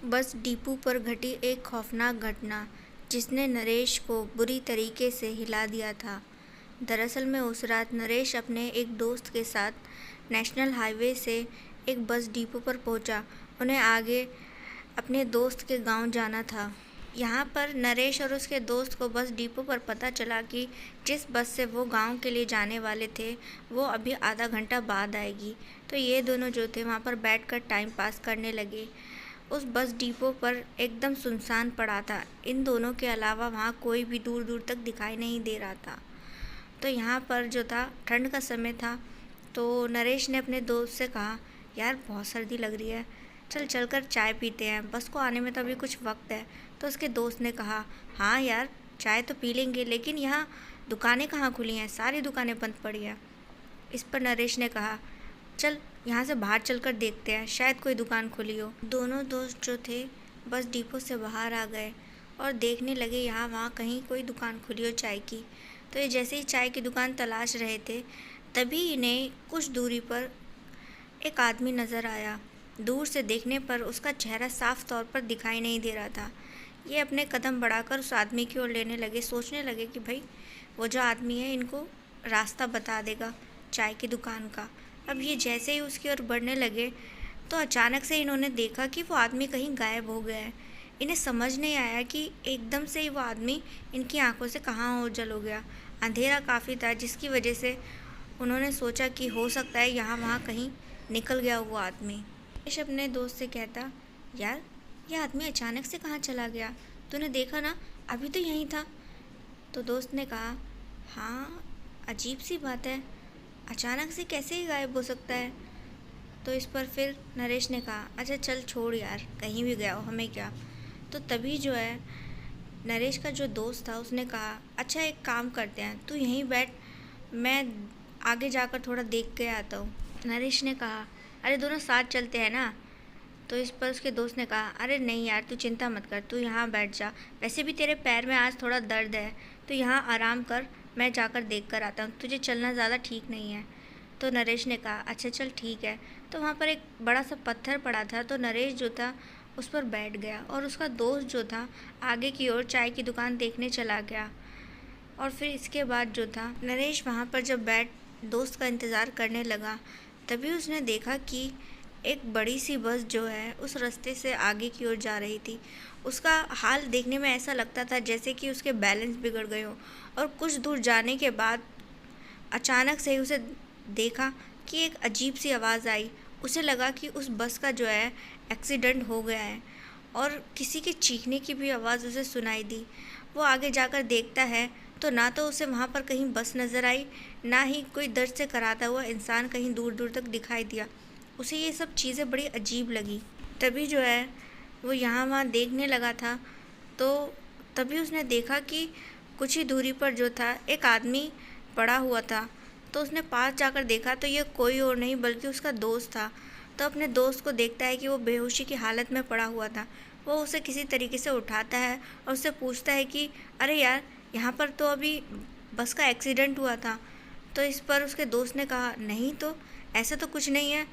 Bus depot पर घटी एक खौफनाक घटना जिसने नरेश को बुरी तरीके से हिला दिया था। दरअसल में उस रात नरेश अपने एक दोस्त के साथ नेशनल हाईवे से एक बस डिपो पर पहुंचा। उन्हें आगे अपने दोस्त के गांव जाना था। यहाँ पर नरेश और उसके दोस्त को बस डिपो पर पता चला कि जिस बस से वो गांव के लिए जाने वाले थे वो अभी आधा घंटा बाद आएगी। तो ये दोनों जो थे वहाँ पर बैठकर टाइम पास करने लगे। उस बस डिपो पर एकदम सुनसान पड़ा था। इन दोनों के अलावा वहाँ कोई भी दूर दूर तक दिखाई नहीं दे रहा था। तो यहाँ पर जो था ठंड का समय था, तो नरेश ने अपने दोस्त से कहा, यार बहुत सर्दी लग रही है, चल कर चाय पीते हैं, बस को आने में तो अभी कुछ वक्त है। तो उसके दोस्त ने कहा, हाँ यार चाय तो पी लेंगे, लेकिन यहाँ दुकानें कहाँ खुली हैं, सारी दुकानें बंद पड़ी हैं। इस पर नरेश ने कहा, चल यहाँ से बाहर चलकर देखते हैं, शायद कोई दुकान खुली हो। दोनों दोस्त जो थे बस डिपो से बाहर आ गए और देखने लगे यहाँ वहाँ कहीं कोई दुकान खुली हो चाय की। तो ये जैसे ही चाय की दुकान तलाश रहे थे तभी इन्हें कुछ दूरी पर एक आदमी नज़र आया। दूर से देखने पर उसका चेहरा साफ तौर पर दिखाई नहीं दे रहा था। ये अपने कदम बढ़ाकर उस आदमी की ओर लेने लगे, सोचने लगे कि भाई वो जो आदमी है इनको रास्ता बता देगा चाय की दुकान का। अब ये जैसे ही उसकी ओर बढ़ने लगे तो अचानक से इन्होंने देखा कि वो आदमी कहीं गायब हो गया है। इन्हें समझ नहीं आया कि एकदम से ही वो आदमी इनकी आंखों से कहाँ ओझल हो गया। अंधेरा काफ़ी था जिसकी वजह से उन्होंने सोचा कि हो सकता है यहाँ वहाँ कहीं निकल गया वो आदमी। नरेश अपने दोस्त से कहता, यार ये आदमी अचानक से कहाँ चला गया, तूने देखा ना, अभी तो यहीं था। तो दोस्त ने कहा, हाँ अजीब सी बात है, अचानक से कैसे ही गायब हो सकता है। तो इस पर फिर नरेश ने कहा, अच्छा चल छोड़ यार, कहीं भी गया हो हमें क्या। तो तभी जो है नरेश का जो दोस्त था उसने कहा, अच्छा एक काम करते हैं, तू यहीं बैठ, मैं आगे जाकर थोड़ा देख के आता हूँ। नरेश ने कहा, अरे दोनों साथ चलते हैं ना। तो इस पर उसके दोस्त ने कहा, अरे नहीं यार तू चिंता मत कर, तू यहाँ बैठ जा, वैसे भी तेरे पैर में आज थोड़ा दर्द है, तो यहाँ आराम कर, मैं जाकर देख कर आता हूँ, तुझे चलना ज़्यादा ठीक नहीं है। तो नरेश ने कहा, अच्छा चल ठीक है। तो वहाँ पर एक बड़ा सा पत्थर पड़ा था, तो नरेश जो था उस पर बैठ गया और उसका दोस्त जो था आगे की ओर चाय की दुकान देखने चला गया। और फिर इसके बाद जो था नरेश वहाँ पर जब बैठ दोस्त का इंतज़ार करने लगा तभी उसने देखा कि एक बड़ी सी बस जो है उस रास्ते से आगे की ओर जा रही थी। उसका हाल देखने में ऐसा लगता था जैसे कि उसके बैलेंस बिगड़ गए हो। और कुछ दूर जाने के बाद अचानक से उसे देखा कि एक अजीब सी आवाज़ आई। उसे लगा कि उस बस का जो है एक्सीडेंट हो गया है और किसी के चीखने की भी आवाज़ उसे सुनाई दी। वो आगे जाकर देखता है तो ना तो उसे वहाँ पर कहीं बस नज़र आई, ना ही कोई दर्द से कराता हुआ इंसान कहीं दूर दूर तक दिखाई दिया। उसे ये सब चीज़ें बड़ी अजीब लगी। तभी जो है वो यहाँ वहाँ देखने लगा था, तो तभी उसने देखा कि कुछ ही दूरी पर जो था एक आदमी पड़ा हुआ था। तो उसने पास जाकर देखा तो ये कोई और नहीं बल्कि उसका दोस्त था। तो अपने दोस्त को देखता है कि वो बेहोशी की हालत में पड़ा हुआ था। वो उसे किसी तरीके से उठाता है और उससे पूछता है कि अरे यार, यहाँ पर तो अभी बस का एक्सीडेंट हुआ था। तो इस पर उसके दोस्त ने कहा, नहीं तो ऐसा तो कुछ नहीं है।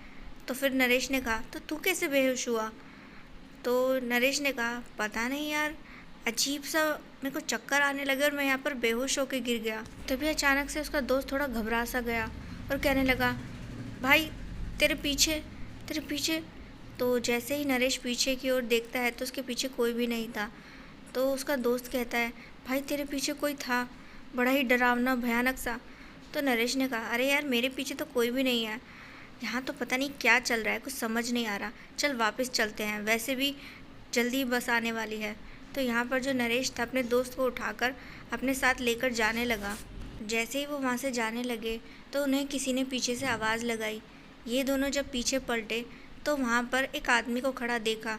तो फिर नरेश ने कहा, तो तू कैसे बेहोश हुआ। तो नरेश ने कहा, पता नहीं यार, अजीब सा मेरे को चक्कर आने लगे और मैं यहाँ पर बेहोश होकर गिर गया। तभी अचानक से उसका दोस्त थोड़ा घबरा सा गया और कहने लगा, भाई तेरे पीछे, तेरे पीछे। तो जैसे ही नरेश पीछे की ओर देखता है तो उसके पीछे कोई भी नहीं था। तो उसका दोस्त कहता है, भाई तेरे पीछे कोई था, बड़ा ही डरावना भयानक सा। तो नरेश ने कहा, अरे यार मेरे पीछे तो कोई भी नहीं है, यहाँ तो पता नहीं क्या चल रहा है, कुछ समझ नहीं आ रहा, चल वापस चलते हैं, वैसे भी जल्दी बस आने वाली है। तो यहाँ पर जो नरेश था अपने दोस्त को उठाकर अपने साथ लेकर जाने लगा। जैसे ही वो वहाँ से जाने लगे तो उन्हें किसी ने पीछे से आवाज़ लगाई। ये दोनों जब पीछे पलटे तो वहाँ पर एक आदमी को खड़ा देखा।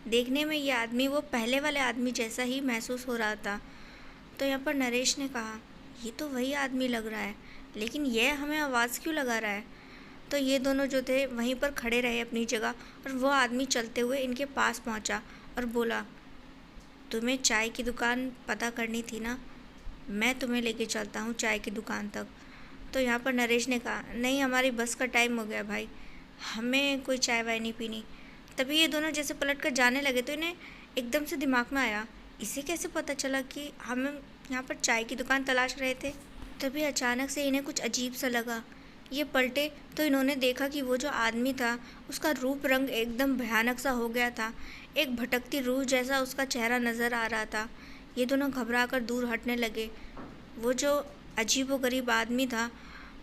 देखने में ये आदमी वो पहले वाले आदमी जैसा ही महसूस हो रहा था। तो यहाँ पर नरेश ने कहा, ये तो वही आदमी लग रहा है, लेकिन यह हमें आवाज़ क्यों लगा रहा है। तो ये दोनों जो थे वहीं पर खड़े रहे अपनी जगह और वो आदमी चलते हुए इनके पास पहुंचा और बोला, तुम्हें चाय की दुकान पता करनी थी ना, मैं तुम्हें लेके चलता हूँ चाय की दुकान तक। तो यहाँ पर नरेश ने कहा, नहीं हमारी बस का टाइम हो गया भाई, हमें कोई चाय वाय नहीं पीनी। तभी ये दोनों जैसे पलट कर जाने लगे तो इन्हें एकदम से दिमाग में आया, इसे कैसे पता चला कि हम यहाँ पर चाय की दुकान तलाश रहे थे। तभी अचानक से इन्हें कुछ अजीब सा लगा। ये पलटे तो इन्होंने देखा कि वो जो आदमी था उसका रूप रंग एकदम भयानक सा हो गया था। एक भटकती रूह जैसा उसका चेहरा नज़र आ रहा था। ये दोनों घबरा कर दूर हटने लगे। वो जो अजीबोगरीब आदमी था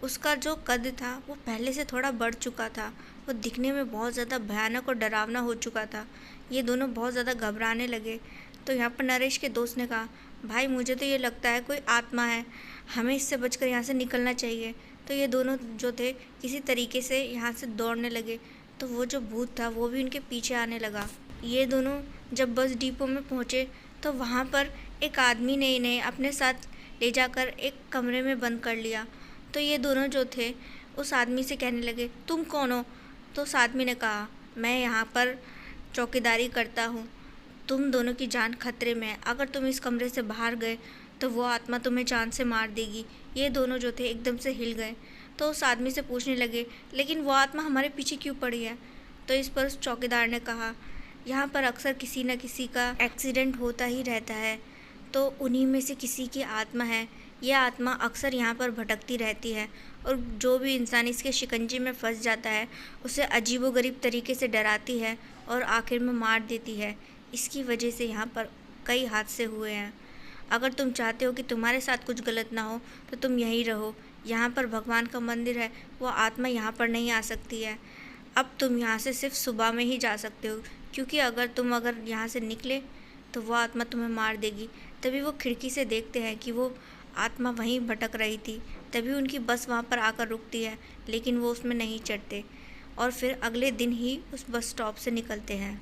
उसका जो कद था वो पहले से थोड़ा बढ़ चुका था। वो दिखने में बहुत ज़्यादा भयानक और डरावना हो चुका था। ये दोनों बहुत ज़्यादा घबराने लगे। तो यहाँ पर नरेश के दोस्त ने कहा, भाई मुझे तो ये लगता है कोई आत्मा है, हमें इससे बचकर यहाँ से निकलना चाहिए। तो ये दोनों जो थे किसी तरीके से यहाँ से दौड़ने लगे। तो वो जो भूत था वो भी उनके पीछे आने लगा। ये दोनों जब बस डिपो में पहुँचे तो वहाँ पर एक आदमी ने इन्हें अपने साथ ले जाकर एक कमरे में बंद कर लिया। तो ये दोनों जो थे उस आदमी से कहने लगे, तुम कौन हो? तो उस आदमी ने कहा, मैं यहाँ पर चौकीदारी करता हूँ, तुम दोनों की जान खतरे में है, अगर तुम इस कमरे से बाहर गए तो वो आत्मा तुम्हें जान से मार देगी। ये दोनों जो थे एकदम से हिल गए। तो उस आदमी से पूछने लगे, लेकिन वो आत्मा हमारे पीछे क्यों पड़ी है? तो इस पर उस चौकीदार ने कहा, यहाँ पर अक्सर किसी न किसी का एक्सीडेंट होता ही रहता है, तो उन्हीं में से किसी की आत्मा है। यह आत्मा अक्सर यहाँ पर भटकती रहती है और जो भी इंसान इसके शिकंजे में फंस जाता है उसे अजीबोगरीब तरीके से डराती है और आखिर में मार देती है। इसकी वजह से यहाँ पर कई हादसे हुए हैं। अगर तुम चाहते हो कि तुम्हारे साथ कुछ गलत ना हो तो तुम यहीं रहो। यहाँ पर भगवान का मंदिर है, वो आत्मा यहाँ पर नहीं आ सकती है। अब तुम यहाँ से सिर्फ सुबह में ही जा सकते हो, क्योंकि अगर यहाँ से निकले तो वो आत्मा तुम्हें मार देगी। तभी वो खिड़की से देखते हैं कि वो आत्मा वहीं भटक रही थी। तभी उनकी बस वहाँ पर आकर रुकती है, लेकिन वो उसमें नहीं चढ़ते और फिर अगले दिन ही उस बस स्टॉप से निकलते हैं।